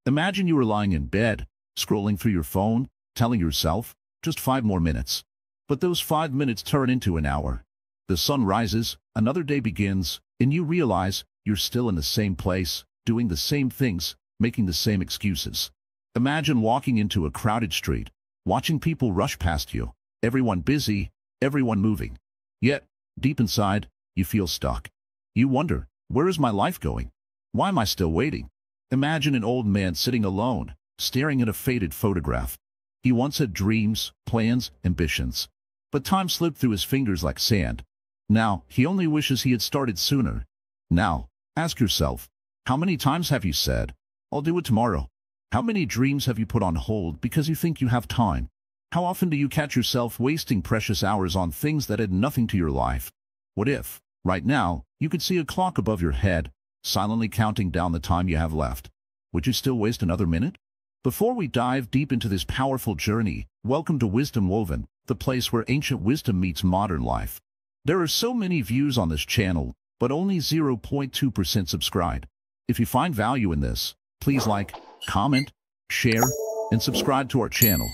Imagine you are lying in bed, scrolling through your phone, telling yourself, just 5 more minutes. But those 5 minutes turn into an hour. The sun rises, another day begins, and you realize you're still in the same place, doing the same things, making the same excuses. Imagine walking into a crowded street, watching people rush past you, everyone busy, everyone moving. Yet, deep inside, you feel stuck. You wonder, where is my life going? Why am I still waiting? Imagine an old man sitting alone, staring at a faded photograph. He once had dreams, plans, ambitions. But time slipped through his fingers like sand. Now, he only wishes he had started sooner. Now, ask yourself, how many times have you said, "I'll do it tomorrow"? How many dreams have you put on hold because you think you have time? How often do you catch yourself wasting precious hours on things that add nothing to your life? What if, right now, you could see a clock above your head, silently counting down the time you have left? Would you still waste another minute? Before we dive deep into this powerful journey, welcome to Wisdom Woven, the place where ancient wisdom meets modern life. There are so many views on this channel, but only 0.2% subscribe. If you find value in this, please like, comment, share, and subscribe to our channel.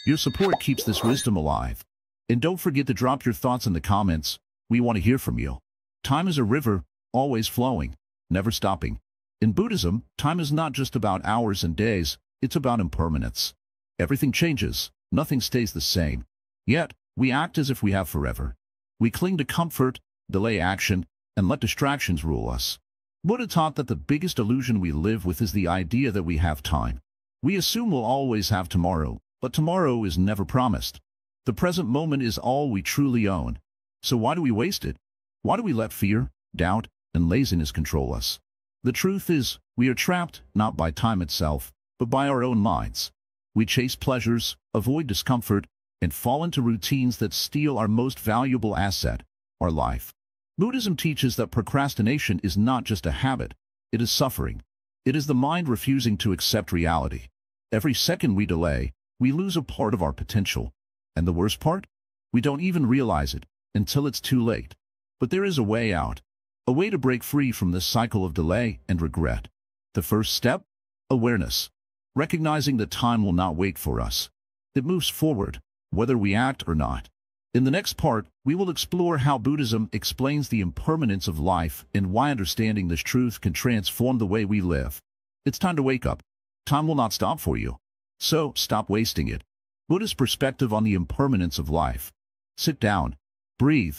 Your support keeps this wisdom alive. And don't forget to drop your thoughts in the comments. We want to hear from you. Time is a river, always flowing, never stopping. In Buddhism, time is not just about hours and days, it's about impermanence. Everything changes, nothing stays the same. Yet, we act as if we have forever. We cling to comfort, delay action, and let distractions rule us. Buddha taught that the biggest illusion we live with is the idea that we have time. We assume we'll always have tomorrow, but tomorrow is never promised. The present moment is all we truly own. So why do we waste it? Why do we let fear, doubt, and laziness control us? The truth is, we are trapped not by time itself, but by our own minds. We chase pleasures, avoid discomfort, and fall into routines that steal our most valuable asset, our life. Buddhism teaches that procrastination is not just a habit, it is suffering. It is the mind refusing to accept reality. Every second we delay, we lose a part of our potential. And the worst part? We don't even realize it until it's too late. But there is a way out, a way to break free from this cycle of delay and regret. The first step? Awareness. Recognizing that time will not wait for us. It moves forward, whether we act or not. In the next part, we will explore how Buddhism explains the impermanence of life and why understanding this truth can transform the way we live. It's time to wake up. Time will not stop for you. So, stop wasting it. Buddhist perspective on the impermanence of life. Sit down. Breathe.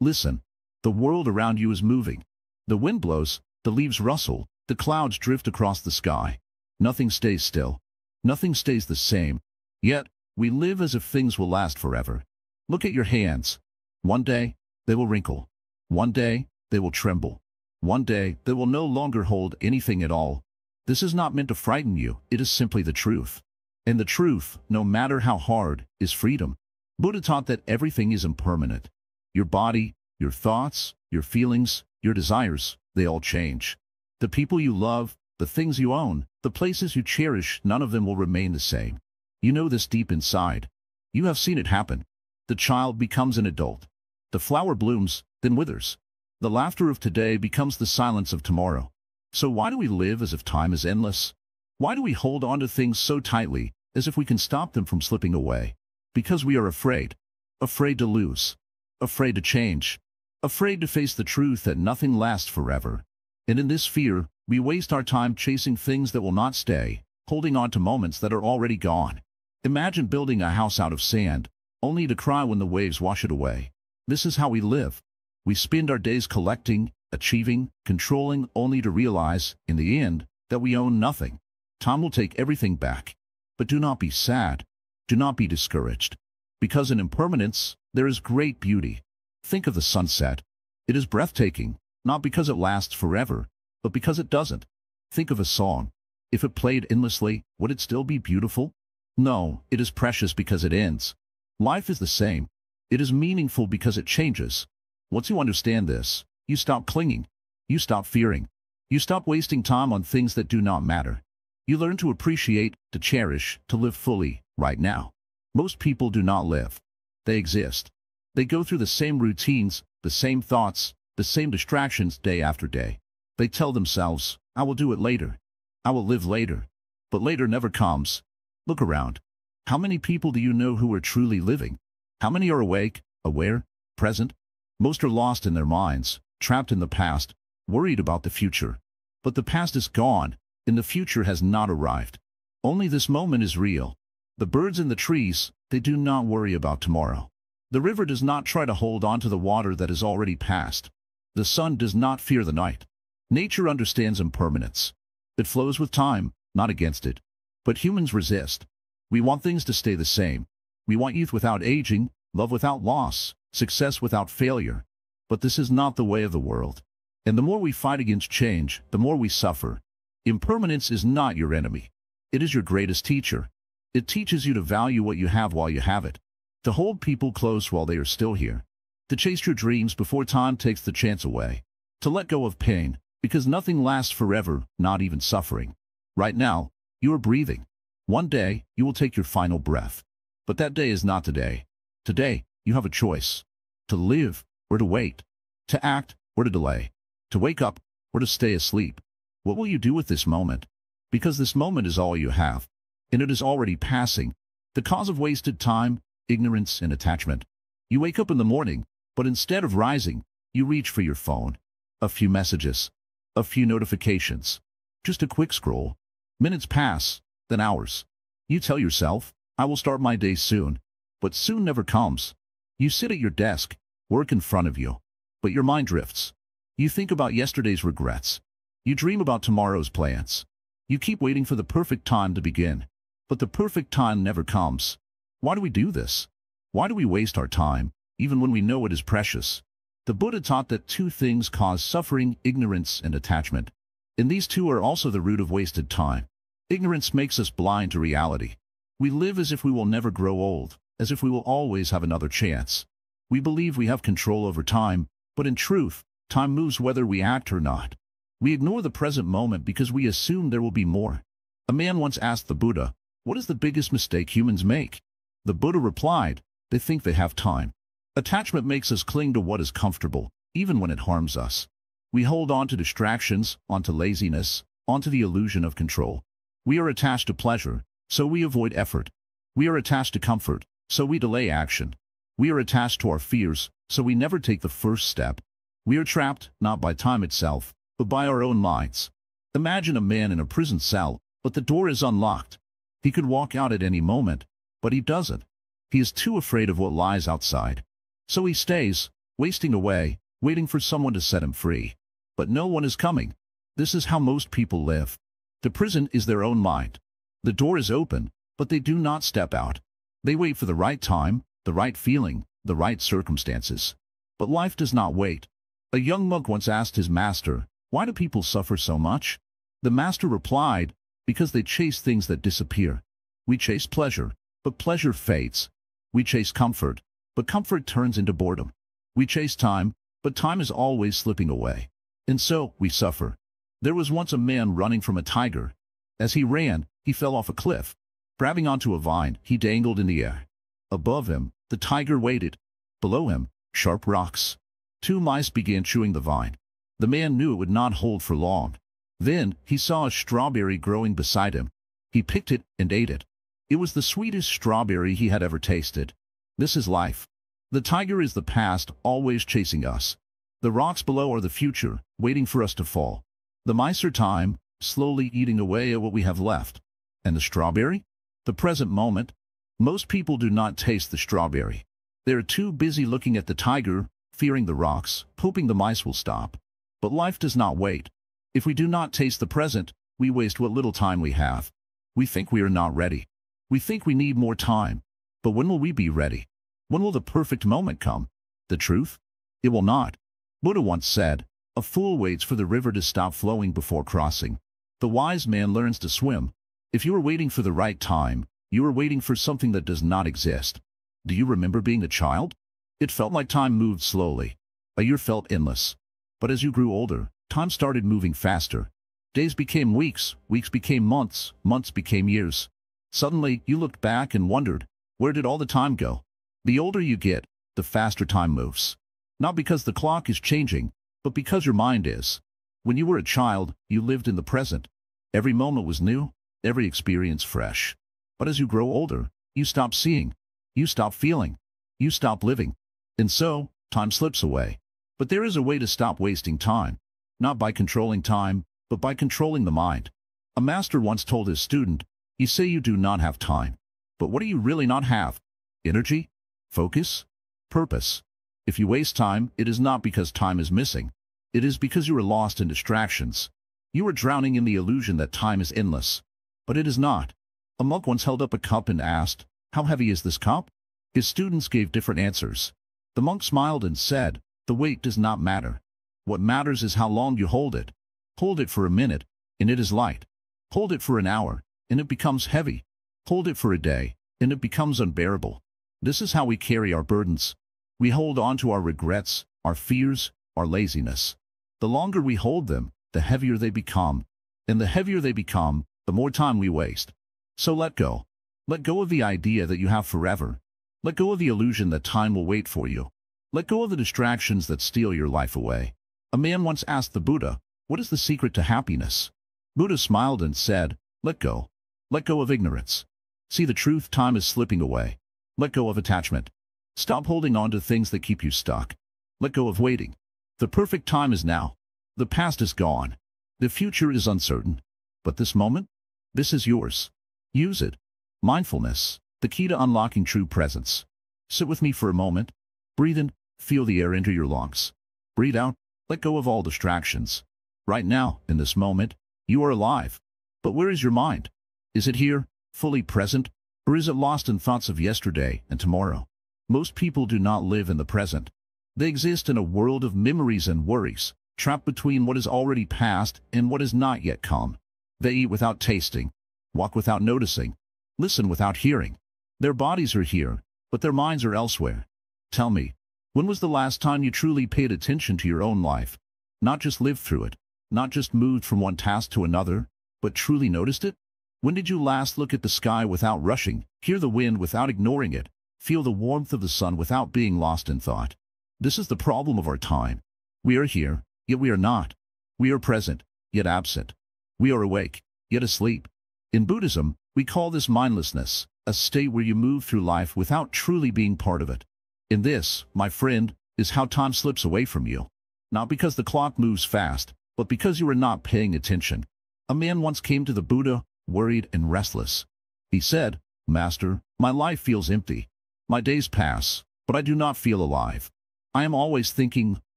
Listen. The world around you is moving. The wind blows, the leaves rustle, the clouds drift across the sky. Nothing stays still. Nothing stays the same. Yet, we live as if things will last forever. Look at your hands. One day, they will wrinkle. One day, they will tremble. One day, they will no longer hold anything at all. This is not meant to frighten you, it is simply the truth. And the truth, no matter how hard, is freedom. Buddha taught that everything is impermanent. Your body, your thoughts, your feelings, your desires, they all change. The people you love, the things you own, the places you cherish, none of them will remain the same. You know this deep inside. You have seen it happen. The child becomes an adult. The flower blooms, then withers. The laughter of today becomes the silence of tomorrow. So why do we live as if time is endless? Why do we hold on to things so tightly, as if we can stop them from slipping away? Because we are afraid. Afraid to lose. Afraid to change. Afraid to face the truth that nothing lasts forever. And in this fear, we waste our time chasing things that will not stay, holding on to moments that are already gone. Imagine building a house out of sand, only to cry when the waves wash it away. This is how we live. We spend our days collecting, achieving, controlling, only to realize, in the end, that we own nothing. Time will take everything back. But do not be sad. Do not be discouraged. Because in impermanence, there is great beauty. Think of the sunset. It is breathtaking, not because it lasts forever, but because it doesn't. Think of a song. If it played endlessly, would it still be beautiful? No, it is precious because it ends. Life is the same. It is meaningful because it changes. Once you understand this, you stop clinging. You stop fearing. You stop wasting time on things that do not matter. You learn to appreciate, to cherish, to live fully, right now. Most people do not live. They exist. They go through the same routines, the same thoughts, the same distractions day after day. They tell themselves, "I will do it later. I will live later." but later never comes. Look around. How many people do you know who are truly living? How many are awake, aware, present? Most are lost in their minds, trapped in the past, worried about the future. But the past is gone, and the future has not arrived. Only this moment is real. The birds in the trees, they do not worry about tomorrow. The river does not try to hold on to the water that is already past. The sun does not fear the night. Nature understands impermanence. It flows with time, not against it. But humans resist. We want things to stay the same. We want youth without aging, love without loss, success without failure. But this is not the way of the world. And the more we fight against change, the more we suffer. Impermanence is not your enemy. It is your greatest teacher. It teaches you to value what you have while you have it, to hold people close while they are still here, to chase your dreams before time takes the chance away, to let go of pain, because nothing lasts forever, not even suffering. Right now, you are breathing. One day, you will take your final breath. But that day is not today. Today, you have a choice. To live or to wait. To act or to delay. To wake up or to stay asleep. What will you do with this moment? Because this moment is all you have. And it is already passing. The cause of wasted time, ignorance, and attachment. You wake up in the morning, but instead of rising, you reach for your phone. A few messages. A few notifications. Just a quick scroll. Minutes pass, then hours. You tell yourself, I will start my day soon. But soon never comes. You sit at your desk, work in front of you. But your mind drifts. You think about yesterday's regrets. You dream about tomorrow's plans. You keep waiting for the perfect time to begin. But the perfect time never comes. Why do we do this? Why do we waste our time, even when we know it is precious? The Buddha taught that two things cause suffering, ignorance and attachment. And these two are also the root of wasted time. Ignorance makes us blind to reality. We live as if we will never grow old, as if we will always have another chance. We believe we have control over time, but in truth, time moves whether we act or not. We ignore the present moment because we assume there will be more. A man once asked the Buddha, what is the biggest mistake humans make? The Buddha replied, they think they have time. Attachment makes us cling to what is comfortable, even when it harms us. We hold on to distractions, onto laziness, onto the illusion of control. We are attached to pleasure, so we avoid effort. We are attached to comfort, so we delay action. We are attached to our fears, so we never take the first step. We are trapped, not by time itself, but by our own minds. Imagine a man in a prison cell, but the door is unlocked. He could walk out at any moment, but he doesn't. He is too afraid of what lies outside. So he stays, wasting away, waiting for someone to set him free. But no one is coming. This is how most people live. The prison is their own mind. The door is open, but they do not step out. They wait for the right time, the right feeling, the right circumstances. But life does not wait. A young monk once asked his master, why do people suffer so much? The master replied, because they chase things that disappear. We chase pleasure, but pleasure fades. We chase comfort, but comfort turns into boredom. We chase time, but time is always slipping away. And so, we suffer. There was once a man running from a tiger. As he ran, he fell off a cliff. Grabbing onto a vine, he dangled in the air. Above him, the tiger waited. Below him, sharp rocks. Two mice began chewing the vine. The man knew it would not hold for long. Then, he saw a strawberry growing beside him. He picked it and ate it. It was the sweetest strawberry he had ever tasted. This is life. The tiger is the past, always chasing us. The rocks below are the future, waiting for us to fall. The mice are time, slowly eating away at what we have left. And the strawberry? The present moment. Most people do not taste the strawberry. They are too busy looking at the tiger, fearing the rocks, hoping the mice will stop. But life does not wait. If we do not taste the present, we waste what little time we have. We think we are not ready. We think we need more time. But when will we be ready? When will the perfect moment come? The truth? It will not. Buddha once said, a fool waits for the river to stop flowing before crossing. The wise man learns to swim. If you are waiting for the right time, you are waiting for something that does not exist. Do you remember being a child? It felt like time moved slowly. A year felt endless. But as you grew older, time started moving faster. Days became weeks, weeks became months, months became years. Suddenly, you looked back and wondered, where did all the time go? The older you get, the faster time moves. Not because the clock is changing, but because your mind is. When you were a child, you lived in the present. Every moment was new. every experience fresh. But as you grow older, you stop seeing, you stop feeling, you stop living. And so, time slips away. But there is a way to stop wasting time, not by controlling time, but by controlling the mind. A master once told his student, "You say you do not have time, but what do you really not have? Energy? Focus? Purpose?" If you waste time, it is not because time is missing. It is because you are lost in distractions. You are drowning in the illusion that time is endless. But it is not. A monk once held up a cup and asked, "How heavy is this cup?" His students gave different answers. The monk smiled and said, "The weight does not matter. What matters is how long you hold it. Hold it for a minute, and it is light. Hold it for an hour, and it becomes heavy. Hold it for a day, and it becomes unbearable." This is how we carry our burdens. We hold on to our regrets, our fears, our laziness. The longer we hold them, the heavier they become. And the heavier they become, the more time we waste. So let go. Let go of the idea that you have forever. Let go of the illusion that time will wait for you. Let go of the distractions that steal your life away. A man once asked the Buddha, "What is the secret to happiness?" Buddha smiled and said, "Let go. Let go of ignorance. See the truth, time is slipping away. Let go of attachment. Stop holding on to things that keep you stuck. Let go of waiting. The perfect time is now. The past is gone. The future is uncertain. But this moment? This is yours. Use it. Mindfulness, the key to unlocking true presence. Sit with me for a moment. Breathe in, feel the air enter your lungs. Breathe out, let go of all distractions. Right now, in this moment, you are alive. But where is your mind? Is it here, fully present, or is it lost in thoughts of yesterday and tomorrow? Most people do not live in the present. They exist in a world of memories and worries, trapped between what is already past and what has not yet come. They eat without tasting, walk without noticing, listen without hearing. Their bodies are here, but their minds are elsewhere. Tell me, when was the last time you truly paid attention to your own life? Not just lived through it, not just moved from one task to another, but truly noticed it? When did you last look at the sky without rushing, hear the wind without ignoring it, feel the warmth of the sun without being lost in thought? This is the problem of our time. We are here, yet we are not. We are present, yet absent. We are awake, yet asleep. In Buddhism, we call this mindlessness, a state where you move through life without truly being part of it. And this, my friend, is how time slips away from you. Not because the clock moves fast, but because you are not paying attention. A man once came to the Buddha, worried and restless. He said, "Master, my life feels empty. My days pass, but I do not feel alive. I am always thinking,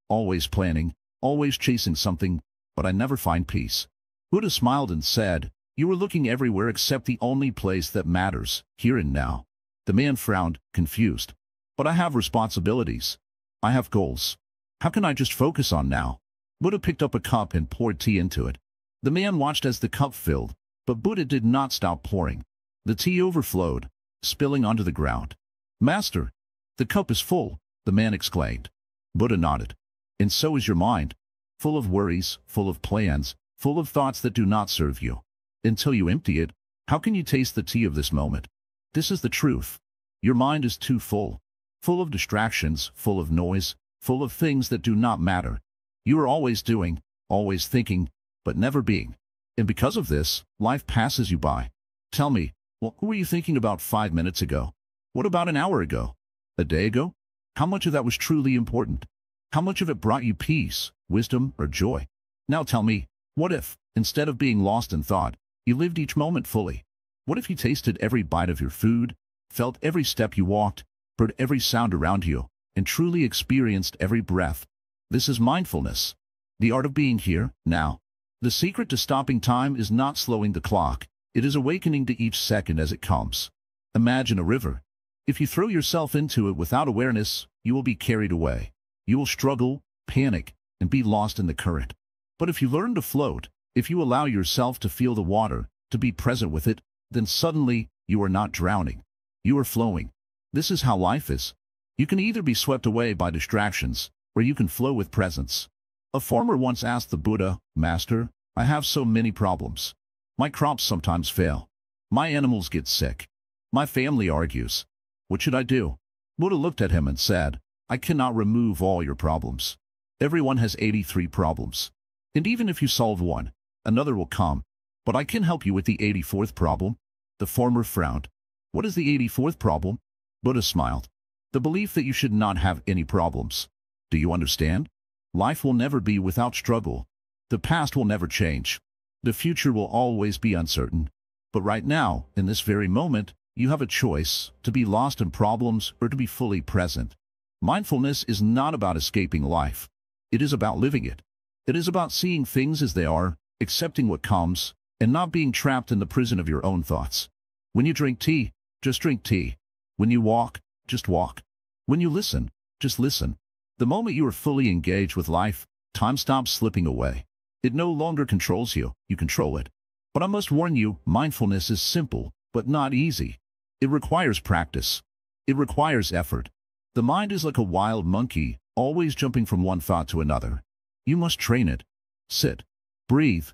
always planning, always chasing something, but I never find peace." Buddha smiled and said, "You are looking everywhere except the only place that matters, here and now." The man frowned, confused. "But I have responsibilities. I have goals. How can I just focus on now?" Buddha picked up a cup and poured tea into it. The man watched as the cup filled, but Buddha did not stop pouring. The tea overflowed, spilling onto the ground. "Master, the cup is full," the man exclaimed. Buddha nodded. "And so is your mind, full of worries, full of plans, full of thoughts that do not serve you. Until you empty it, how can you taste the tea of this moment? This is the truth. Your mind is too full of distractions, full of noise, full of things that do not matter. You are always doing, always thinking, but never being. And because of this, life passes you by. Tell me, what were you thinking about 5 minutes ago? What about an hour ago? A day ago? How much of that was truly important? How much of it brought you peace, wisdom, or joy? Now tell me, what if, instead of being lost in thought, you lived each moment fully? What if you tasted every bite of your food, felt every step you walked, heard every sound around you, and truly experienced every breath? This is mindfulness, the art of being here, now. The secret to stopping time is not slowing the clock. It is awakening to each second as it comes. Imagine a river. If you throw yourself into it without awareness, you will be carried away. You will struggle, panic, and be lost in the current. But if you learn to float, if you allow yourself to feel the water, to be present with it, then suddenly you are not drowning. You are flowing. This is how life is. You can either be swept away by distractions, or you can flow with presence. A farmer once asked the Buddha, "Master, I have so many problems. My crops sometimes fail. My animals get sick. My family argues. What should I do?" Buddha looked at him and said, "I cannot remove all your problems. Everyone has 83 problems. And even if you solve one, another will come. But I can help you with the 84th problem. The farmer frowned. What is the 84th problem? Buddha smiled. The belief that you should not have any problems. Do you understand? Life will never be without struggle. The past will never change. The future will always be uncertain. But right now, in this very moment, you have a choice to be lost in problems or to be fully present. Mindfulness is not about escaping life. It is about living it. It is about seeing things as they are, accepting what comes, and not being trapped in the prison of your own thoughts. When you drink tea, just drink tea. When you walk, just walk. When you listen, just listen. The moment you are fully engaged with life, time stops slipping away. It no longer controls you, you control it. But I must warn you, mindfulness is simple, but not easy. It requires practice. It requires effort. The mind is like a wild monkey, always jumping from one thought to another. You must train it. Sit. Breathe.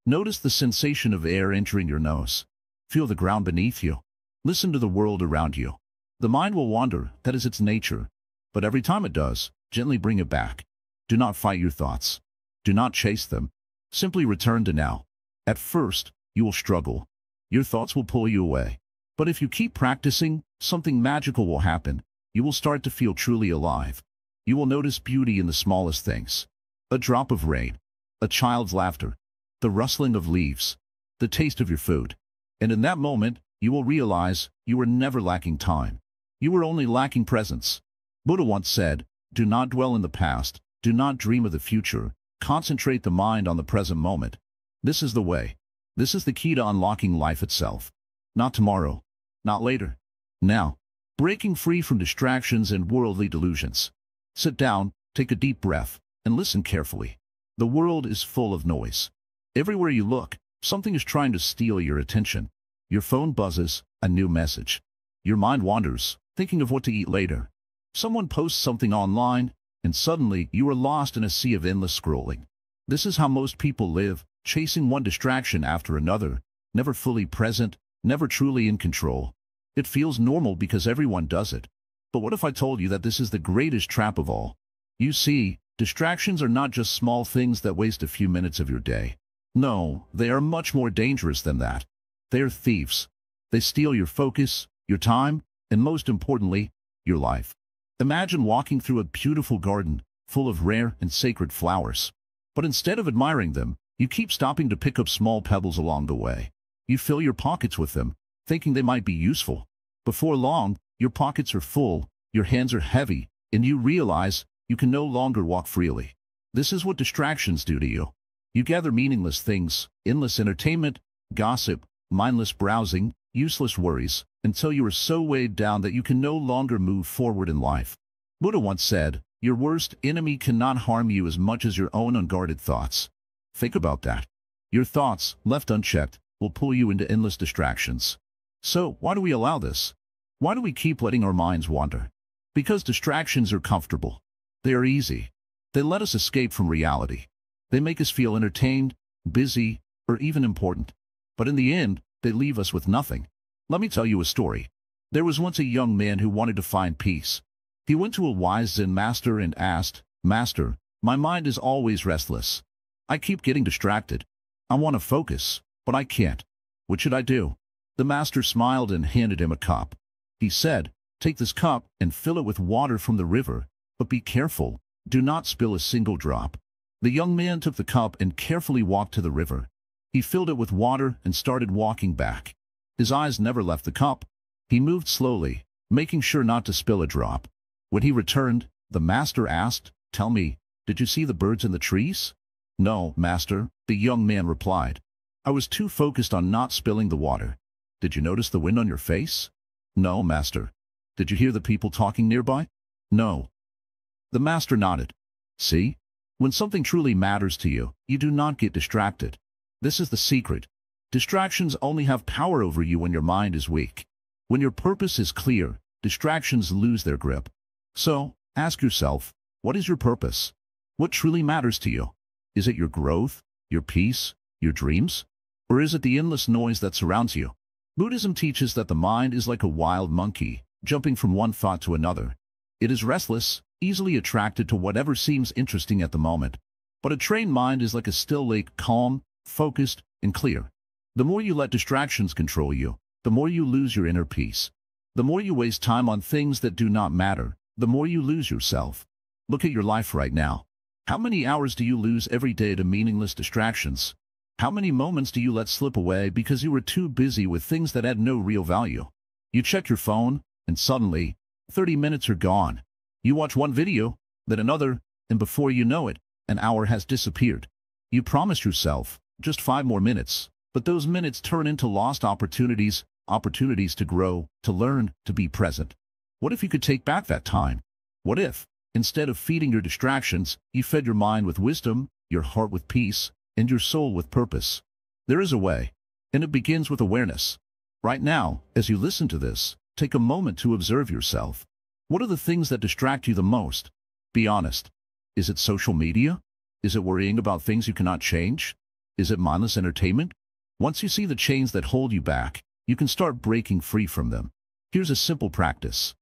Notice the sensation of air entering your nose. Feel the ground beneath you. Listen to the world around you. The mind will wander, that is its nature. But every time it does, gently bring it back. Do not fight your thoughts. Do not chase them. Simply return to now. At first, you will struggle. Your thoughts will pull you away. But if you keep practicing, something magical will happen. You will start to feel truly alive. You will notice beauty in the smallest things. A drop of rain, a child's laughter, the rustling of leaves, the taste of your food. And in that moment, you will realize you were never lacking time. You were only lacking presence. Buddha once said, do not dwell in the past, do not dream of the future, concentrate the mind on the present moment. This is the way. This is the key to unlocking life itself. Not tomorrow, not later. Now, breaking free from distractions and worldly delusions. Sit down, take a deep breath, and listen carefully. The world is full of noise. Everywhere you look, something is trying to steal your attention. Your phone buzzes, a new message. Your mind wanders, thinking of what to eat later. Someone posts something online, and suddenly you are lost in a sea of endless scrolling. This is how most people live, chasing one distraction after another, never fully present, never truly in control. It feels normal because everyone does it. But what if I told you that this is the greatest trap of all? You see, distractions are not just small things that waste a few minutes of your day. No, they are much more dangerous than that. They are thieves. They steal your focus, your time, and most importantly, your life. Imagine walking through a beautiful garden, full of rare and sacred flowers. But instead of admiring them, you keep stopping to pick up small pebbles along the way. You fill your pockets with them, thinking they might be useful. Before long, your pockets are full, your hands are heavy, and you realize you can no longer walk freely. This is what distractions do to you. You gather meaningless things, endless entertainment, gossip, mindless browsing, useless worries, until you are so weighed down that you can no longer move forward in life. Buddha once said, your worst enemy cannot harm you as much as your own unguarded thoughts. Think about that. Your thoughts, left unchecked, will pull you into endless distractions. So, why do we allow this? Why do we keep letting our minds wander? Because distractions are comfortable. They are easy. They let us escape from reality. They make us feel entertained, busy, or even important. But in the end, they leave us with nothing. Let me tell you a story. There was once a young man who wanted to find peace. He went to a wise Zen master and asked, Master, my mind is always restless. I keep getting distracted. I want to focus, but I can't. What should I do? The master smiled and handed him a cup. He said, take this cup and fill it with water from the river, but be careful, do not spill a single drop. The young man took the cup and carefully walked to the river. He filled it with water and started walking back. His eyes never left the cup. He moved slowly, making sure not to spill a drop. When he returned, the master asked, tell me, did you see the birds in the trees? No, master, the young man replied. I was too focused on not spilling the water. Did you notice the wind on your face? No, master. Did you hear the people talking nearby? No. The master nodded. See? When something truly matters to you, you do not get distracted. This is the secret. Distractions only have power over you when your mind is weak. When your purpose is clear, distractions lose their grip. So, ask yourself, what is your purpose? What truly matters to you? Is it your growth, your peace, your dreams? Or is it the endless noise that surrounds you? Buddhism teaches that the mind is like a wild monkey, jumping from one thought to another. It is restless, easily attracted to whatever seems interesting at the moment. But a trained mind is like a still lake, calm, focused, and clear. The more you let distractions control you, the more you lose your inner peace. The more you waste time on things that do not matter, the more you lose yourself. Look at your life right now. How many hours do you lose every day to meaningless distractions? How many moments do you let slip away because you were too busy with things that had no real value? You check your phone, and suddenly, 30 minutes are gone. You watch one video, then another, and before you know it, an hour has disappeared. You promised yourself just 5 more minutes, but those minutes turn into lost opportunities, opportunities to grow, to learn, to be present. What if you could take back that time? What if, instead of feeding your distractions, you fed your mind with wisdom, your heart with peace, and your soul with purpose? There is a way, and it begins with awareness. Right now, as you listen to this, take a moment to observe yourself. What are the things that distract you the most? Be honest. Is it social media? Is it worrying about things you cannot change? Is it mindless entertainment? Once you see the chains that hold you back, you can start breaking free from them. Here's a simple practice.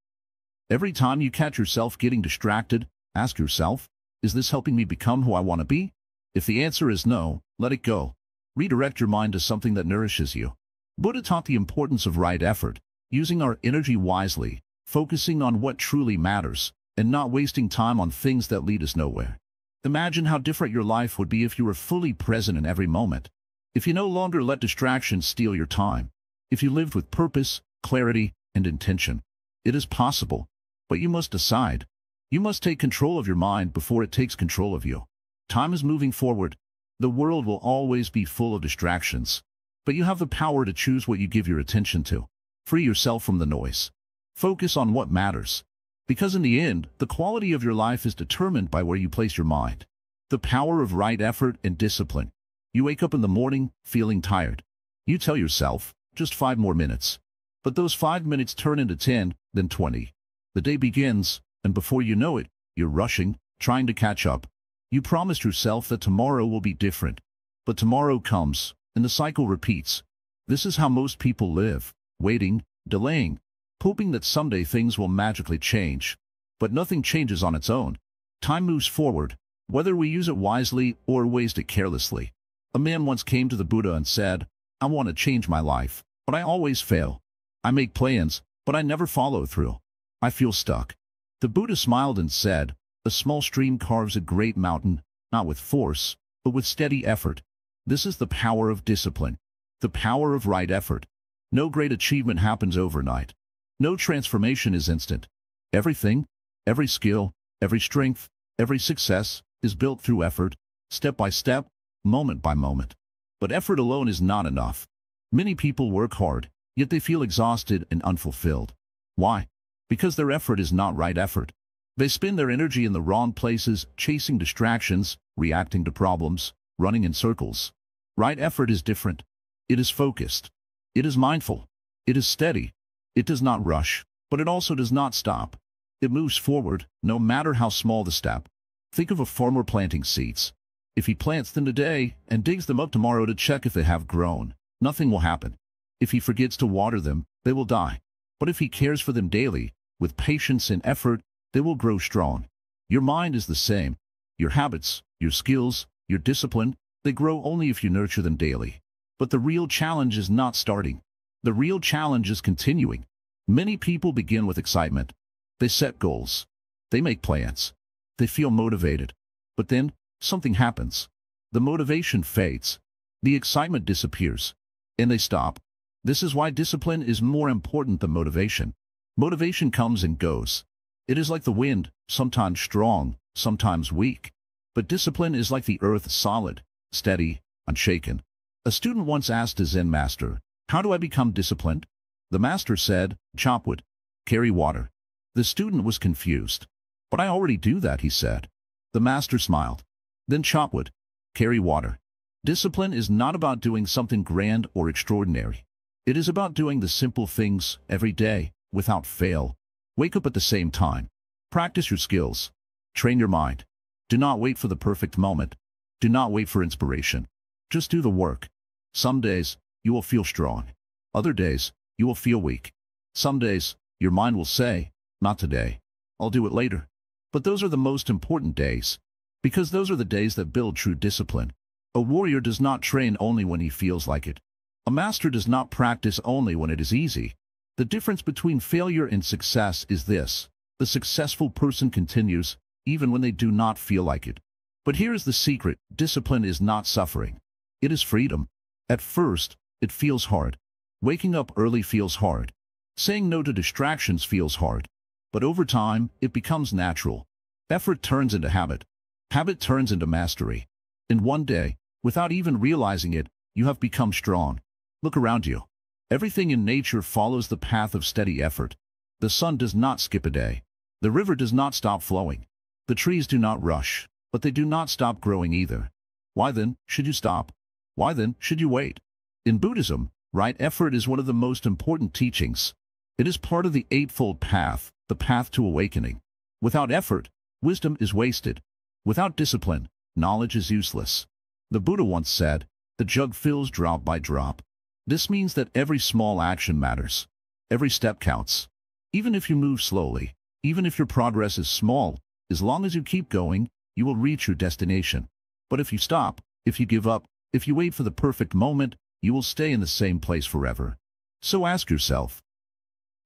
Every time you catch yourself getting distracted, ask yourself, is this helping me become who I want to be? If the answer is no, let it go. Redirect your mind to something that nourishes you. Buddha taught the importance of right effort, using our energy wisely, focusing on what truly matters, and not wasting time on things that lead us nowhere. Imagine how different your life would be if you were fully present in every moment. If you no longer let distractions steal your time. If you lived with purpose, clarity, and intention. It is possible, but you must decide. You must take control of your mind before it takes control of you. Time is moving forward. The world will always be full of distractions, but you have the power to choose what you give your attention to. Free yourself from the noise. Focus on what matters. Because in the end, the quality of your life is determined by where you place your mind. The power of right effort and discipline. You wake up in the morning, feeling tired. You tell yourself, just 5 more minutes. But those 5 minutes turn into 10, then 20. The day begins, and before you know it, you're rushing, trying to catch up. You promised yourself that tomorrow will be different. But tomorrow comes, and the cycle repeats. This is how most people live, waiting, delaying, hoping that someday things will magically change. But nothing changes on its own. Time moves forward, whether we use it wisely or waste it carelessly. A man once came to the Buddha and said, I want to change my life, but I always fail. I make plans, but I never follow through. I feel stuck. The Buddha smiled and said, a small stream carves a great mountain, not with force, but with steady effort. This is the power of discipline, the power of right effort. No great achievement happens overnight. No transformation is instant. Everything, every skill, every strength, every success is built through effort, step by step, moment by moment. But effort alone is not enough. Many people work hard, yet they feel exhausted and unfulfilled. Why? Because their effort is not right effort. They spend their energy in the wrong places, chasing distractions, reacting to problems, running in circles. Right effort is different. It is focused. It is mindful. It is steady. It does not rush, but it also does not stop. It moves forward, no matter how small the step. Think of a farmer planting seeds. If he plants them today and digs them up tomorrow to check if they have grown, nothing will happen. If he forgets to water them, they will die. But if he cares for them daily, with patience and effort, they will grow strong. Your mind is the same. Your habits, your skills, your discipline, they grow only if you nurture them daily. But the real challenge is not starting. The real challenge is continuing. Many people begin with excitement. They set goals. They make plans. They feel motivated. But then, something happens. The motivation fades. The excitement disappears. And they stop. This is why discipline is more important than motivation. Motivation comes and goes. It is like the wind, sometimes strong, sometimes weak. But discipline is like the earth, solid, steady, unshaken. A student once asked a Zen master, how do I become disciplined? The master said, chop wood, carry water. The student was confused. But I already do that, he said. The master smiled. Then chop wood, carry water. Discipline is not about doing something grand or extraordinary. It is about doing the simple things every day, without fail. Wake up at the same time. Practice your skills. Train your mind. Do not wait for the perfect moment. Do not wait for inspiration. Just do the work. Some days, you will feel strong. Other days, you will feel weak. Some days, your mind will say, not today. I'll do it later. But those are the most important days, because those are the days that build true discipline. A warrior does not train only when he feels like it. A master does not practice only when it is easy. The difference between failure and success is this: the successful person continues, even when they do not feel like it. But here is the secret: discipline is not suffering. It is freedom. At first, it feels hard. Waking up early feels hard. Saying no to distractions feels hard. But over time, it becomes natural. Effort turns into habit. Habit turns into mastery. In one day, without even realizing it, you have become strong. Look around you. Everything in nature follows the path of steady effort. The sun does not skip a day. The river does not stop flowing. The trees do not rush, but they do not stop growing either. Why then should you stop? Why then should you wait? In Buddhism, right effort is one of the most important teachings. It is part of the Eightfold Path, the path to awakening. Without effort, wisdom is wasted. Without discipline, knowledge is useless. The Buddha once said, "The jug fills drop by drop." This means that every small action matters. Every step counts. Even if you move slowly, even if your progress is small, as long as you keep going, you will reach your destination. But if you stop, if you give up, if you wait for the perfect moment, you will stay in the same place forever. So ask yourself,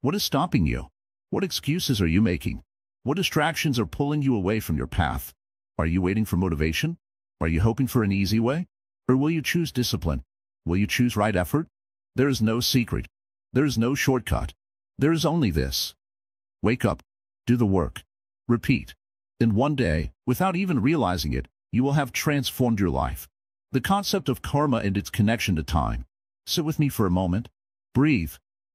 what is stopping you? What excuses are you making? What distractions are pulling you away from your path? Are you waiting for motivation? Are you hoping for an easy way? Or will you choose discipline? Will you choose right effort? There is no secret. There is no shortcut. There is only this: wake up, do the work, repeat. In one day, without even realizing it, you will have transformed your life. The concept of karma and its connection to time. Sit with me for a moment. Breathe.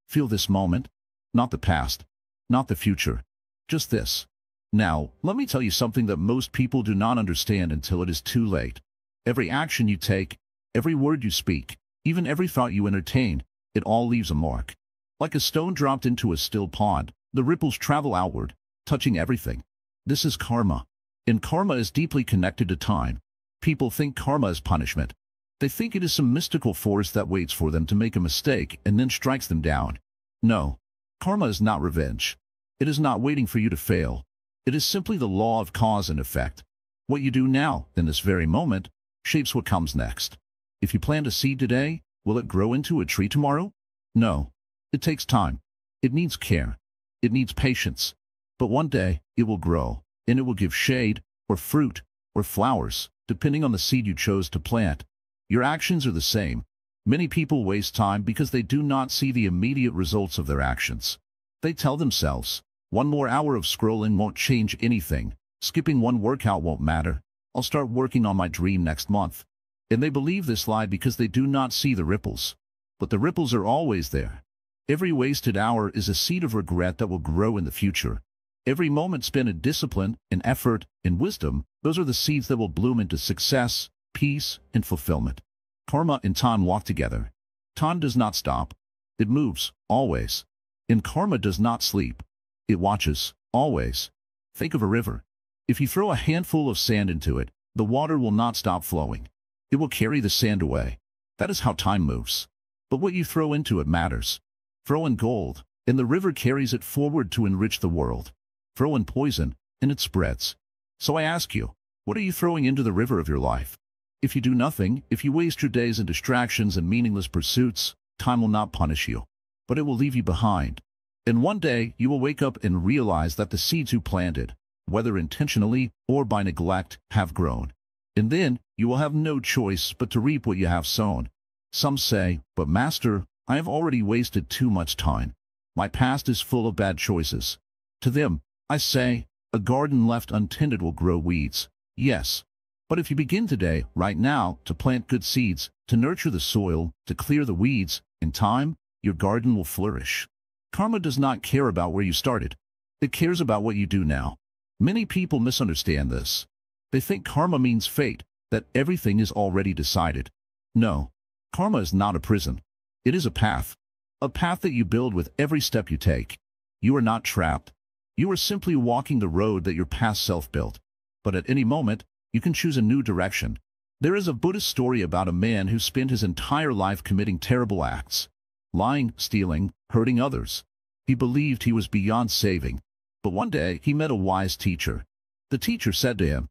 Feel this moment. Not the past. Not the future. Just this. Now, let me tell you something that most people do not understand until it is too late. Every action you take, every word you speak, even every thought you entertain, it all leaves a mark. Like a stone dropped into a still pond, the ripples travel outward, touching everything. This is karma. And karma is deeply connected to time. People think karma is punishment. They think it is some mystical force that waits for them to make a mistake and then strikes them down. No. Karma is not revenge. It is not waiting for you to fail. It is simply the law of cause and effect. What you do now, in this very moment, shapes what comes next. If you plant a seed today, will it grow into a tree tomorrow? No. It takes time. It needs care. It needs patience. But one day, it will grow, and it will give shade, or fruit, or flowers, depending on the seed you chose to plant. Your actions are the same. Many people waste time because they do not see the immediate results of their actions. They tell themselves, one more hour of scrolling won't change anything. Skipping one workout won't matter. I'll start working on my dream next month. And they believe this lie because they do not see the ripples. But the ripples are always there. Every wasted hour is a seed of regret that will grow in the future. Every moment spent in discipline, in effort, in wisdom, those are the seeds that will bloom into success, peace, and fulfillment. Karma and time walk together. Time does not stop. It moves, always. And karma does not sleep. It watches, always. Think of a river. If you throw a handful of sand into it, the water will not stop flowing. It will carry the sand away. That is how time moves. But what you throw into it matters. Throw in gold, and the river carries it forward to enrich the world. Throw in poison, and it spreads. So I ask you, what are you throwing into the river of your life? If you do nothing, if you waste your days in distractions and meaningless pursuits, time will not punish you, but it will leave you behind. And one day, you will wake up and realize that the seeds you planted, whether intentionally or by neglect, have grown. And then, you will have no choice but to reap what you have sown. Some say, but Master, I have already wasted too much time. My past is full of bad choices. To them, I say, a garden left untended will grow weeds. Yes. But if you begin today, right now, to plant good seeds, to nurture the soil, to clear the weeds, in time, your garden will flourish. Karma does not care about where you started. It cares about what you do now. Many people misunderstand this. They think karma means fate, that everything is already decided. No. Karma is not a prison. It is a path. A path that you build with every step you take. You are not trapped. You are simply walking the road that your past self built. But at any moment, you can choose a new direction. There is a Buddhist story about a man who spent his entire life committing terrible acts. Lying, stealing, hurting others. He believed he was beyond saving. But one day, he met a wise teacher. The teacher said to him,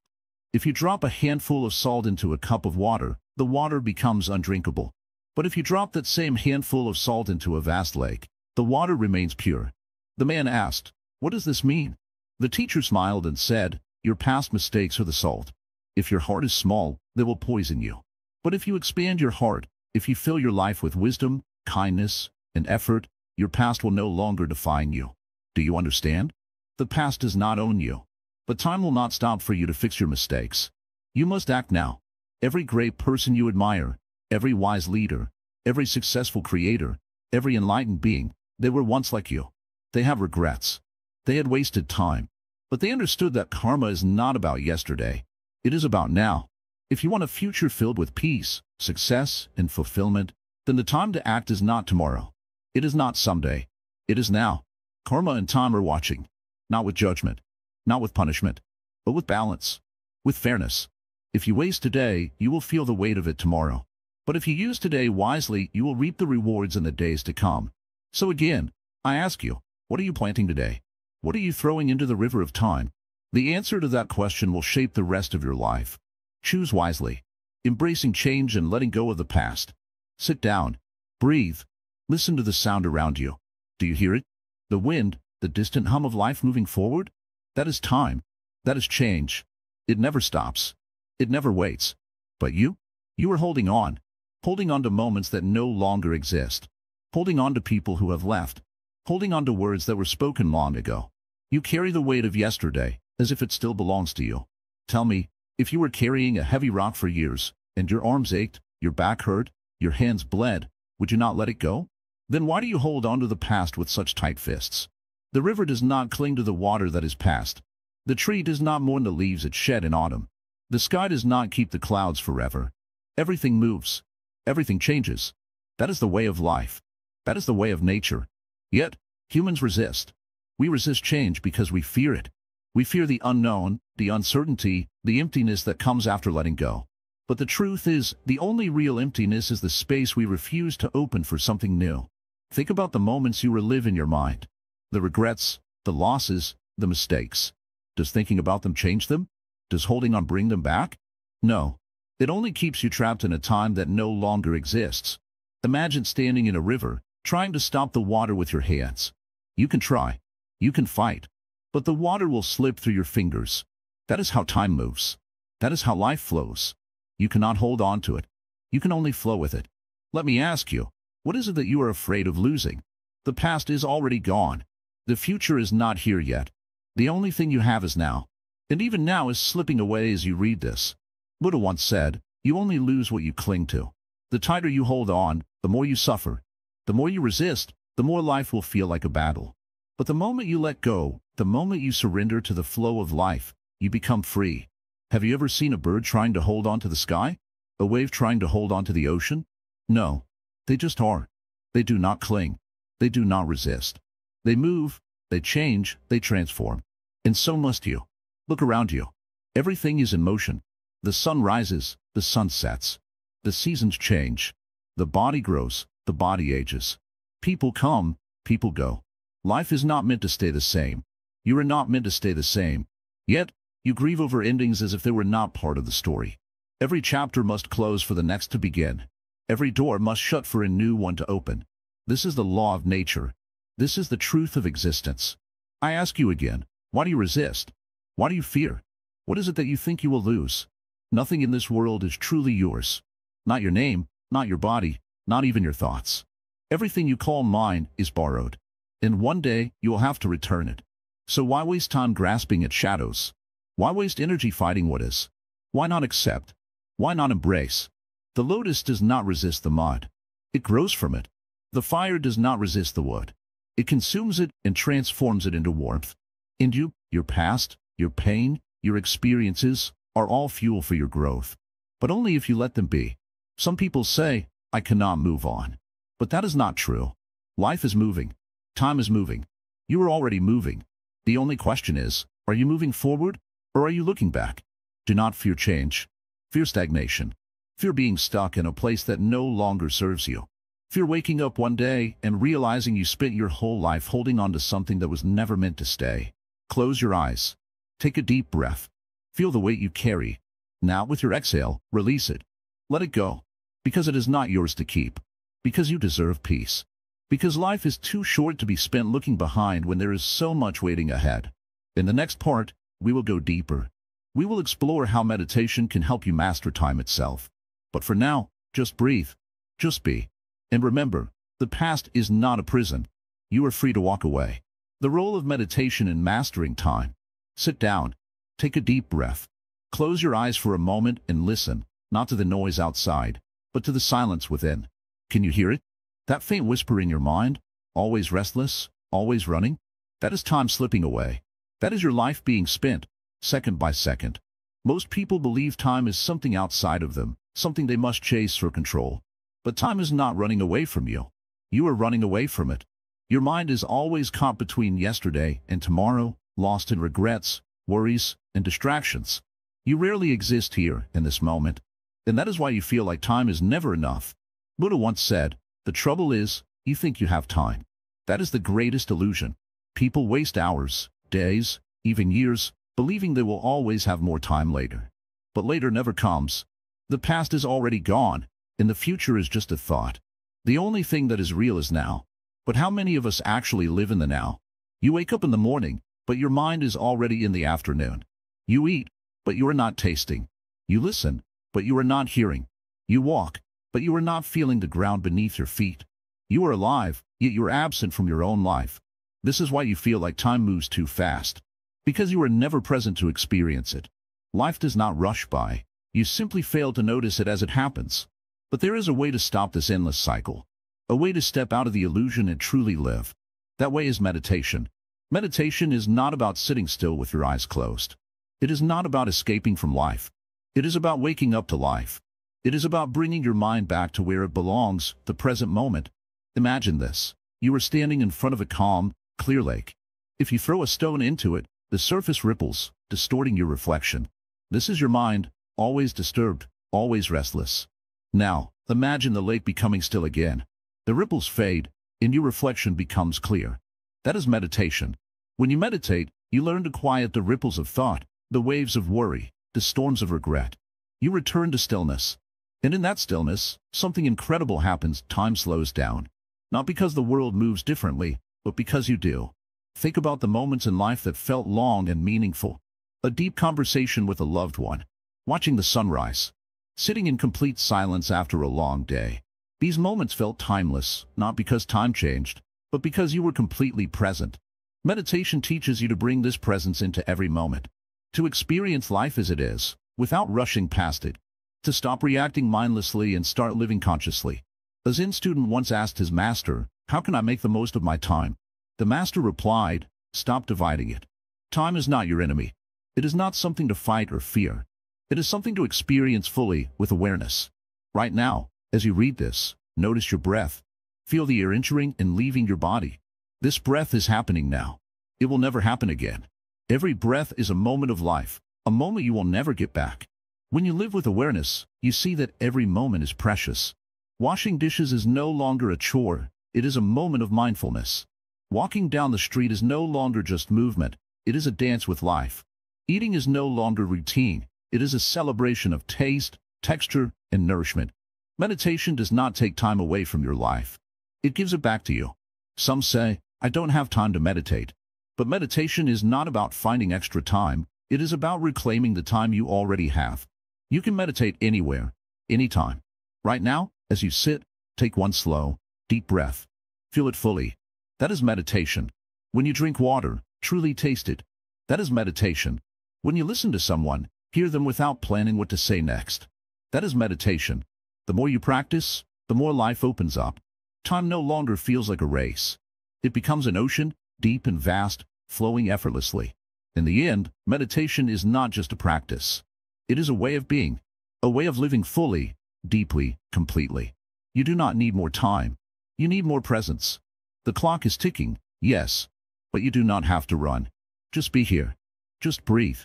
if you drop a handful of salt into a cup of water, the water becomes undrinkable. But if you drop that same handful of salt into a vast lake, the water remains pure. The man asked, "What does this mean?" The teacher smiled and said, "Your past mistakes are the salt. If your heart is small, they will poison you. But if you expand your heart, if you fill your life with wisdom, kindness, and effort, your past will no longer define you." Do you understand? The past does not own you. But time will not stop for you to fix your mistakes. You must act now. Every great person you admire, every wise leader, every successful creator, every enlightened being, they were once like you. They have regrets. They had wasted time. But they understood that karma is not about yesterday. It is about now. If you want a future filled with peace, success, and fulfillment, then the time to act is not tomorrow. It is not someday. It is now. Karma and time are watching. Not with judgment. Not with punishment. But with balance. With fairness. If you waste today, you will feel the weight of it tomorrow. But if you use today wisely, you will reap the rewards in the days to come. So again, I ask you, what are you planting today? What are you throwing into the river of time? The answer to that question will shape the rest of your life. Choose wisely, embracing change and letting go of the past. Sit down, breathe, listen to the sound around you. Do you hear it? The wind, the distant hum of life moving forward? That is time. That is change. It never stops. It never waits. But you are holding on to moments that no longer exist, holding on to people who have left, holding on to words that were spoken long ago. You carry the weight of yesterday as if it still belongs to you. Tell me, if you were carrying a heavy rock for years, and your arms ached, your back hurt, your hands bled, would you not let it go? Then why do you hold on to the past with such tight fists? The river does not cling to the water that is past. The tree does not mourn the leaves it shed in autumn. The sky does not keep the clouds forever. Everything moves. Everything changes. That is the way of life. That is the way of nature. Yet, humans resist. We resist change because we fear it. We fear the unknown, the uncertainty, the emptiness that comes after letting go. But the truth is, the only real emptiness is the space we refuse to open for something new. Think about the moments you relive in your mind. The regrets, the losses, the mistakes. Does thinking about them change them? Does holding on bring them back? No. It only keeps you trapped in a time that no longer exists. Imagine standing in a river, trying to stop the water with your hands. You can try. You can fight. But the water will slip through your fingers. That is how time moves. That is how life flows. You cannot hold on to it. You can only flow with it. Let me ask you, what is it that you are afraid of losing? The past is already gone. The future is not here yet. The only thing you have is now. And even now is slipping away as you read this. Buddha once said, you only lose what you cling to. The tighter you hold on, the more you suffer. The more you resist, the more life will feel like a battle. But the moment you let go, the moment you surrender to the flow of life, you become free. Have you ever seen a bird trying to hold on to the sky? A wave trying to hold on to the ocean? No. They just are. They do not cling. They do not resist. They move, they change, they transform. And so must you. Look around you. Everything is in motion. The sun rises, the sun sets. The seasons change. The body grows, the body ages. People come, people go. Life is not meant to stay the same. You are not meant to stay the same. Yet, you grieve over endings as if they were not part of the story. Every chapter must close for the next to begin. Every door must shut for a new one to open. This is the law of nature. This is the truth of existence. I ask you again, why do you resist? Why do you fear? What is it that you think you will lose? Nothing in this world is truly yours. Not your name, not your body, not even your thoughts. Everything you call mine is borrowed. And one day, you will have to return it. So why waste time grasping at shadows? Why waste energy fighting what is? Why not accept? Why not embrace? The lotus does not resist the mud. It grows from it. The fire does not resist the wood. It consumes it and transforms it into warmth. And you, your past, your pain, your experiences, are all fuel for your growth. But only if you let them be. Some people say, I cannot move on. But that is not true. Life is moving. Time is moving. You are already moving. The only question is, are you moving forward, or are you looking back? Do not fear change. Fear stagnation. Fear being stuck in a place that no longer serves you. Fear waking up one day and realizing you spent your whole life holding on to something that was never meant to stay. Close your eyes. Take a deep breath. Feel the weight you carry. Now with your exhale, release it. Let it go. Because it is not yours to keep. Because you deserve peace. Because life is too short to be spent looking behind when there is so much waiting ahead. In the next part, we will go deeper. We will explore how meditation can help you master time itself. But for now, just breathe. Just be. And remember, the past is not a prison. You are free to walk away. The role of meditation in mastering time. Sit down. Take a deep breath. Close your eyes for a moment and listen, not to the noise outside, but to the silence within. Can you hear it? That faint whisper in your mind, always restless, always running? That is time slipping away. That is your life being spent, second by second. Most people believe time is something outside of them, something they must chase or control. But time is not running away from you. You are running away from it. Your mind is always caught between yesterday and tomorrow, lost in regrets, worries, and distractions. You rarely exist here, in this moment. And that is why you feel like time is never enough. Buddha once said, "The trouble is, you think you have time." That is the greatest illusion. People waste hours, days, even years, believing they will always have more time later. But later never comes. The past is already gone, and the future is just a thought. The only thing that is real is now. But how many of us actually live in the now? You wake up in the morning, but your mind is already in the afternoon. You eat, but you are not tasting. You listen, but you are not hearing. You walk, but you are not feeling the ground beneath your feet. You are alive, yet you are absent from your own life. This is why you feel like time moves too fast. Because you are never present to experience it. Life does not rush by. You simply fail to notice it as it happens. But there is a way to stop this endless cycle. A way to step out of the illusion and truly live. That way is meditation. Meditation is not about sitting still with your eyes closed. It is not about escaping from life. It is about waking up to life. It is about bringing your mind back to where it belongs, the present moment. Imagine this. You are standing in front of a calm, clear lake. If you throw a stone into it, the surface ripples, distorting your reflection. This is your mind, always disturbed, always restless. Now, imagine the lake becoming still again. The ripples fade, and your reflection becomes clear. That is meditation. When you meditate, you learn to quiet the ripples of thought, the waves of worry, the storms of regret. You return to stillness. And in that stillness, something incredible happens. Time slows down. Not because the world moves differently, but because you do. Think about the moments in life that felt long and meaningful. A deep conversation with a loved one. Watching the sunrise. Sitting in complete silence after a long day. These moments felt timeless, not because time changed, but because you were completely present. Meditation teaches you to bring this presence into every moment. To experience life as it is, without rushing past it. To stop reacting mindlessly and start living consciously. A Zen student once asked his master, "How can I make the most of my time?" The master replied, "Stop dividing it. Time is not your enemy. It is not something to fight or fear. It is something to experience fully, with awareness. Right now, as you read this, notice your breath. Feel the air entering and leaving your body. This breath is happening now. It will never happen again. Every breath is a moment of life, a moment you will never get back. When you live with awareness, you see that every moment is precious. Washing dishes is no longer a chore, it is a moment of mindfulness. Walking down the street is no longer just movement, it is a dance with life. Eating is no longer routine, it is a celebration of taste, texture, and nourishment. Meditation does not take time away from your life. It gives it back to you. Some say, "I don't have time to meditate." But meditation is not about finding extra time, it is about reclaiming the time you already have. You can meditate anywhere, anytime. Right now, as you sit, take one slow, deep breath. Feel it fully. That is meditation. When you drink water, truly taste it. That is meditation. When you listen to someone, hear them without planning what to say next. That is meditation. The more you practice, the more life opens up. Time no longer feels like a race. It becomes an ocean, deep and vast, flowing effortlessly. In the end, meditation is not just a practice. It is a way of being, a way of living fully, deeply, completely. You do not need more time. You need more presence. The clock is ticking, yes, but you do not have to run. Just be here. Just breathe.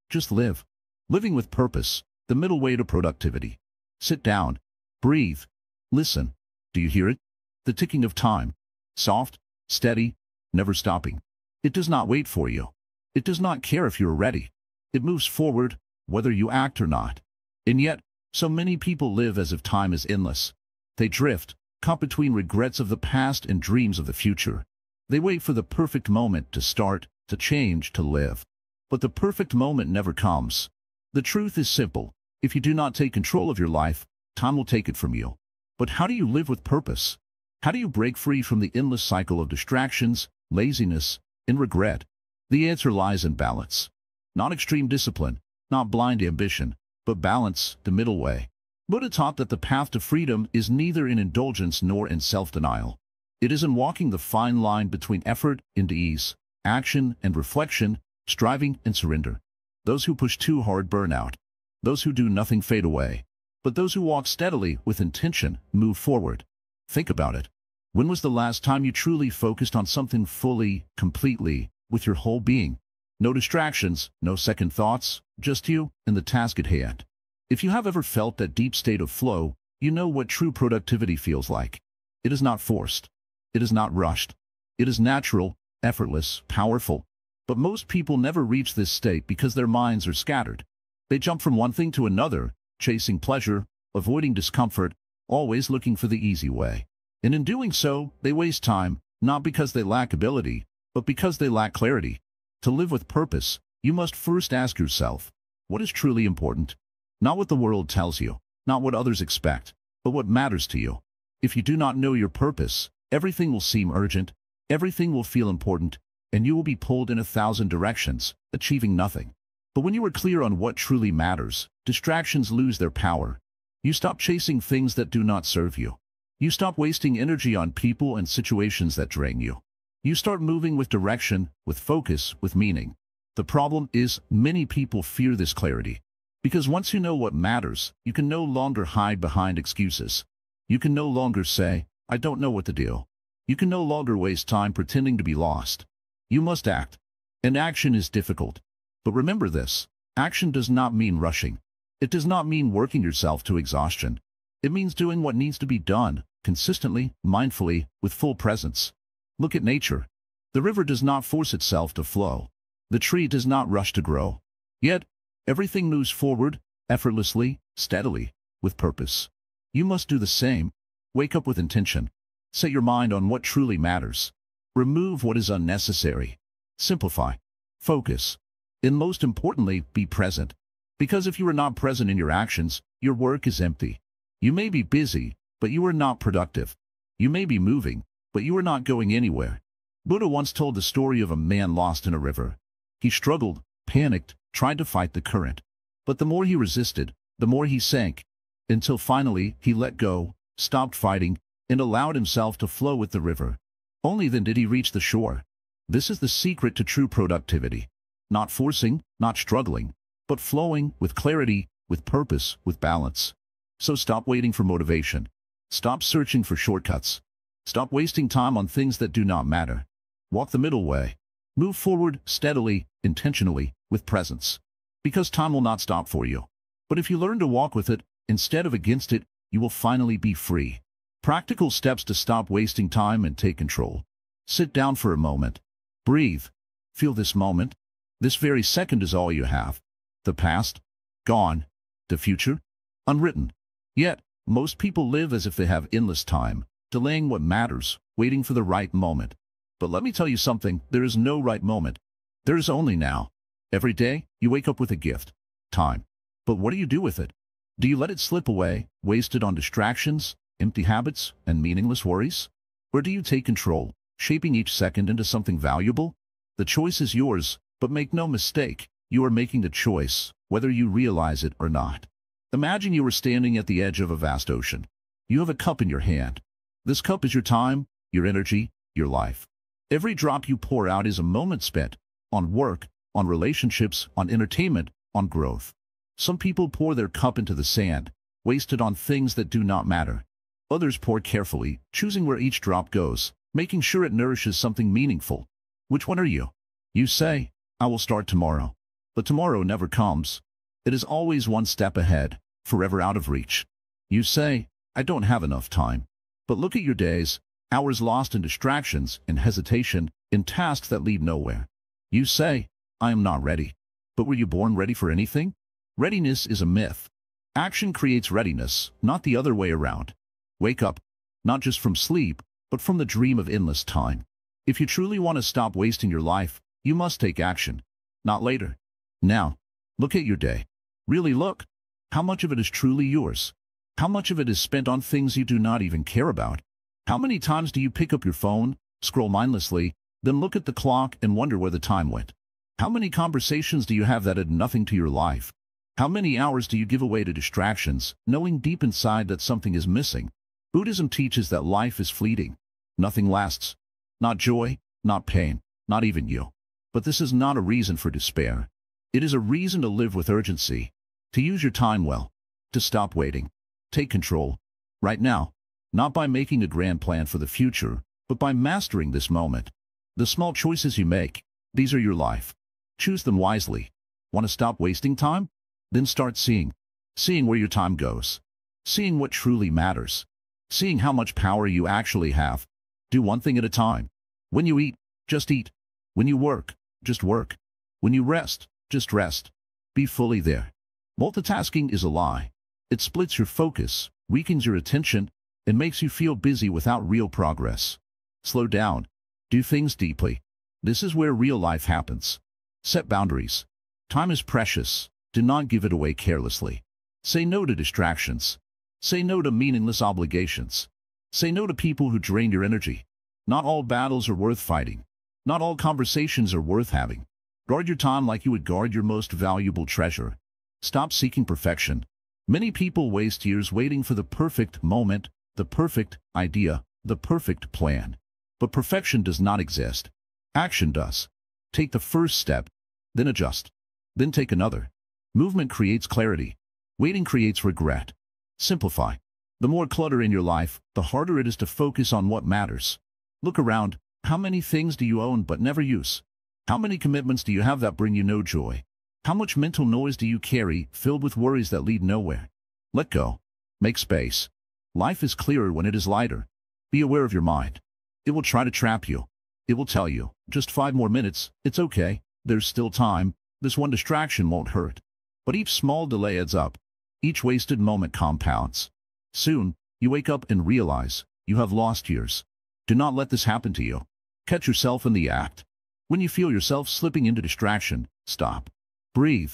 Just live. Living with purpose, the middle way to productivity. Sit down. Breathe. Listen. Do you hear it? The ticking of time. Soft, steady, never stopping. It does not wait for you. It does not care if you are ready. It moves forward, whether you act or not. And yet, So many people live as if time is endless. They drift, caught between regrets of the past and dreams of the future. They wait for the perfect moment to start, to change, to live. But the perfect moment never comes. The truth is simple. If you do not take control of your life, time will take it from you. But how do you live with purpose? How do you break free from the endless cycle of distractions, laziness, and regret? The answer lies in balance. Not extreme discipline, not blind ambition, but balance, the middle way. Buddha taught that the path to freedom is neither in indulgence nor in self-denial. It is in walking the fine line between effort and ease, action and reflection, striving and surrender. Those who push too hard burn out. Those who do nothing fade away. But those who walk steadily with intention move forward. Think about it. When was the last time you truly focused on something fully, completely, with your whole being? No distractions, no second thoughts, just you and the task at hand. If you have ever felt that deep state of flow, you know what true productivity feels like. It is not forced. It is not rushed. It is natural, effortless, powerful. But most people never reach this state because their minds are scattered. They jump from one thing to another, chasing pleasure, avoiding discomfort, always looking for the easy way. And in doing so, they waste time, not because they lack ability, but because they lack clarity. To live with purpose, you must first ask yourself, what is truly important? Not what the world tells you, not what others expect, but what matters to you. If you do not know your purpose, everything will seem urgent, everything will feel important, and you will be pulled in 1,000 directions, achieving nothing. But when you are clear on what truly matters, distractions lose their power. You stop chasing things that do not serve you. You stop wasting energy on people and situations that drain you. You start moving with direction, with focus, with meaning. The problem is, many people fear this clarity. Because once you know what matters, you can no longer hide behind excuses. You can no longer say, I don't know what to do. You can no longer waste time pretending to be lost. You must act. And action is difficult. But remember this, action does not mean rushing. It does not mean working yourself to exhaustion. It means doing what needs to be done, consistently, mindfully, with full presence. Look at nature. The river does not force itself to flow. The tree does not rush to grow. Yet, everything moves forward, effortlessly, steadily, with purpose. You must do the same. Wake up with intention. Set your mind on what truly matters. Remove what is unnecessary. Simplify. Focus. And most importantly, be present. Because if you are not present in your actions, your work is empty. You may be busy, but you are not productive. You may be moving, but you are not going anywhere. Buddha once told the story of a man lost in a river. He struggled, panicked, tried to fight the current. But the more he resisted, the more he sank, until finally he let go, stopped fighting, and allowed himself to flow with the river. Only then did he reach the shore. This is the secret to true productivity. Not forcing, not struggling, but flowing with clarity, with purpose, with balance. So stop waiting for motivation. Stop searching for shortcuts. Stop wasting time on things that do not matter. Walk the middle way. Move forward steadily, intentionally, with presence. Because time will not stop for you. But if you learn to walk with it, instead of against it, you will finally be free. Practical steps to stop wasting time and take control. Sit down for a moment. Breathe. Feel this moment. This very second is all you have. The past, gone. The future, unwritten. Yet, most people live as if they have endless time, delaying what matters, waiting for the right moment. But let me tell you something, there is no right moment. There is only now. Every day, you wake up with a gift, time. But what do you do with it? Do you let it slip away, wasted on distractions, empty habits, and meaningless worries? Or do you take control, shaping each second into something valuable? The choice is yours, but make no mistake, you are making the choice, whether you realize it or not. Imagine you are standing at the edge of a vast ocean. You have a cup in your hand. This cup is your time, your energy, your life. Every drop you pour out is a moment spent on work, on relationships, on entertainment, on growth. Some people pour their cup into the sand, wasted on things that do not matter. Others pour carefully, choosing where each drop goes, making sure it nourishes something meaningful. Which one are you? You say, I will start tomorrow. But tomorrow never comes. It is always one step ahead, forever out of reach. You say, I don't have enough time. But look at your days, hours lost in distractions, in hesitation, in tasks that lead nowhere. You say, I am not ready. But were you born ready for anything? Readiness is a myth. Action creates readiness, not the other way around. Wake up, not just from sleep, but from the dream of endless time. If you truly want to stop wasting your life, you must take action. Not later. Now. Look at your day. Really look. How much of it is truly yours? How much of it is spent on things you do not even care about? How many times do you pick up your phone, scroll mindlessly, then look at the clock and wonder where the time went? How many conversations do you have that add nothing to your life? How many hours do you give away to distractions, knowing deep inside that something is missing? Buddhism teaches that life is fleeting. Nothing lasts. Not joy, not pain, not even you. But this is not a reason for despair. It is a reason to live with urgency, to use your time well, to stop waiting. Take control. Right now. Not by making a grand plan for the future, but by mastering this moment. The small choices you make, these are your life. Choose them wisely. Want to stop wasting time? Then start seeing. Seeing where your time goes. Seeing what truly matters. Seeing how much power you actually have. Do one thing at a time. When you eat, just eat. When you work, just work. When you rest, just rest. Be fully there. Multitasking is a lie. It splits your focus, weakens your attention, and makes you feel busy without real progress. Slow down. Do things deeply. This is where real life happens. Set boundaries. Time is precious. Do not give it away carelessly. Say no to distractions. Say no to meaningless obligations. Say no to people who drain your energy. Not all battles are worth fighting. Not all conversations are worth having. Guard your time like you would guard your most valuable treasure. Stop seeking perfection. Many people waste years waiting for the perfect moment, the perfect idea, the perfect plan. But perfection does not exist. Action does. Take the first step, then adjust. Then take another. Movement creates clarity. Waiting creates regret. Simplify. The more clutter in your life, the harder it is to focus on what matters. Look around. How many things do you own but never use? How many commitments do you have that bring you no joy? How much mental noise do you carry, filled with worries that lead nowhere? Let go. Make space. Life is clearer when it is lighter. Be aware of your mind. It will try to trap you. It will tell you, just 5 more minutes, it's okay, there's still time, this one distraction won't hurt. But each small delay adds up. Each wasted moment compounds. Soon, you wake up and realize you have lost years. Do not let this happen to you. Catch yourself in the act. When you feel yourself slipping into distraction, stop. Breathe.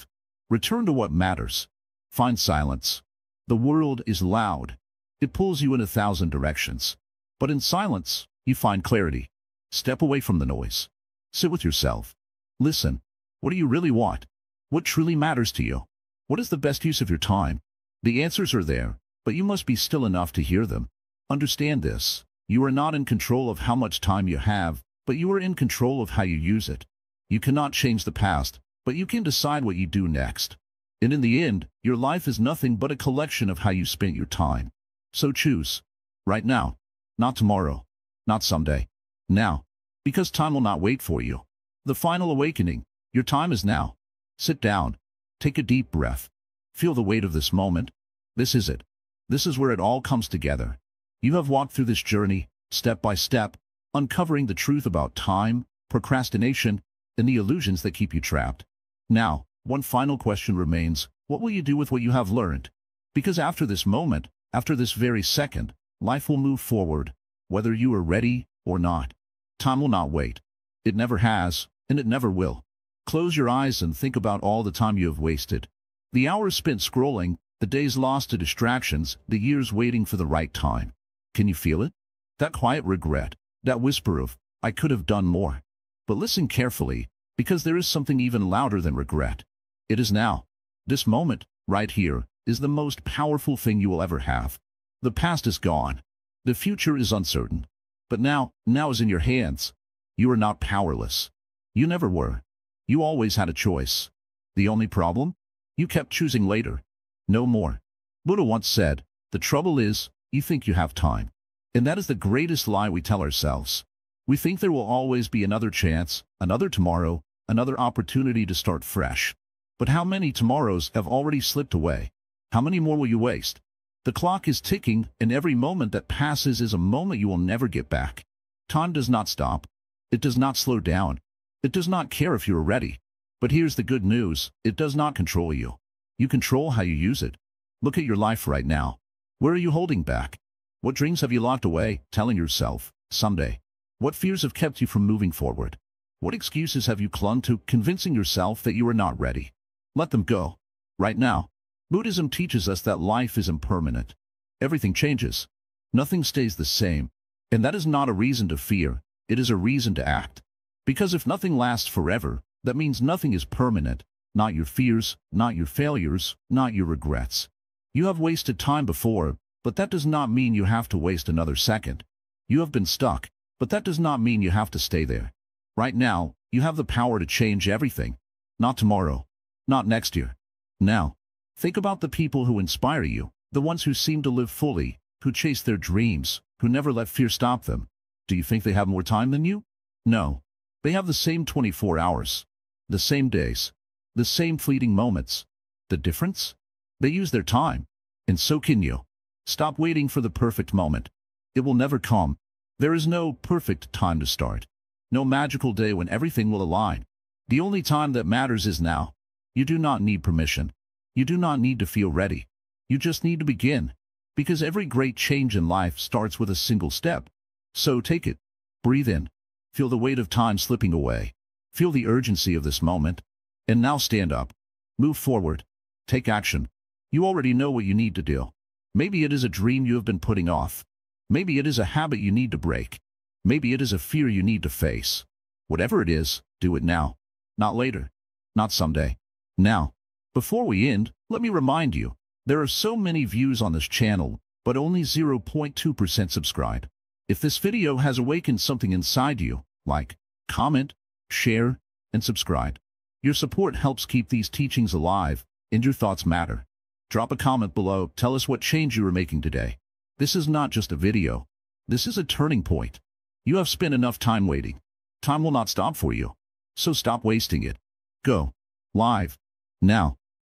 Return to what matters. Find silence. The world is loud. It pulls you in 1,000 directions. But in silence, you find clarity. Step away from the noise. Sit with yourself. Listen. What do you really want? What truly matters to you? What is the best use of your time? The answers are there, but you must be still enough to hear them. Understand this. You are not in control of how much time you have, but you are in control of how you use it. You cannot change the past, but you can decide what you do next. And in the end, your life is nothing but a collection of how you spent your time. So choose. Right now. Not tomorrow. Not someday. Now. Because time will not wait for you. The final awakening. Your time is now. Sit down. Take a deep breath. Feel the weight of this moment. This is it. This is where it all comes together. You have walked through this journey, step by step, uncovering the truth about time, procrastination, and the illusions that keep you trapped. Now, one final question remains. What will you do with what you have learned? Because after this moment, after this very second, life will move forward, whether you are ready or not. Time will not wait. It never has, and it never will. Close your eyes and think about all the time you have wasted. The hours spent scrolling, the days lost to distractions, the years waiting for the right time. Can you feel it? That quiet regret, that whisper of, I could have done more. But listen carefully, because there is something even louder than regret. It is now. This moment, right here, is the most powerful thing you will ever have. The past is gone. The future is uncertain. But now is in your hands. You are not powerless. You never were. You always had a choice. The only problem? You kept choosing later. No more. Buddha once said, the trouble is, you think you have time. And that is the greatest lie we tell ourselves. We think there will always be another chance, another tomorrow, another opportunity to start fresh. But how many tomorrows have already slipped away? How many more will you waste? The clock is ticking, and every moment that passes is a moment you will never get back. Time does not stop. It does not slow down. It does not care if you are ready. But here's the good news. It does not control you. You control how you use it. Look at your life right now. Where are you holding back? What dreams have you locked away, telling yourself, someday? What fears have kept you from moving forward? What excuses have you clung to, convincing yourself that you are not ready? Let them go. Right now, Buddhism teaches us that life is impermanent. Everything changes. Nothing stays the same. And that is not a reason to fear, it is a reason to act. Because if nothing lasts forever, that means nothing is permanent. Not your fears, not your failures, not your regrets. You have wasted time before, but that does not mean you have to waste another second. You have been stuck, but that does not mean you have to stay there. Right now, you have the power to change everything. Not tomorrow. Not next year. Now. Think about the people who inspire you, the ones who seem to live fully, who chase their dreams, who never let fear stop them. Do you think they have more time than you? No. They have the same 24 hours. The same days. The same fleeting moments. The difference? They use their time. And so can you. Stop waiting for the perfect moment. It will never come. There is no perfect time to start. No magical day when everything will align. The only time that matters is now. You do not need permission. You do not need to feel ready. You just need to begin. Because every great change in life starts with a single step. So take it. Breathe in. Feel the weight of time slipping away. Feel the urgency of this moment. And now stand up. Move forward. Take action. You already know what you need to do. Maybe it is a dream you have been putting off. Maybe it is a habit you need to break. Maybe it is a fear you need to face. Whatever it is, do it now. Not later. Not someday. Now. Before we end, let me remind you, there are so many views on this channel, but only 0.2% subscribe. If this video has awakened something inside you, like, comment, share, and subscribe. Your support helps keep these teachings alive, and your thoughts matter. Drop a comment below, tell us what change you are making today. This is not just a video. This is a turning point. You have spent enough time waiting. Time will not stop for you. So stop wasting it. Go. Live. Now.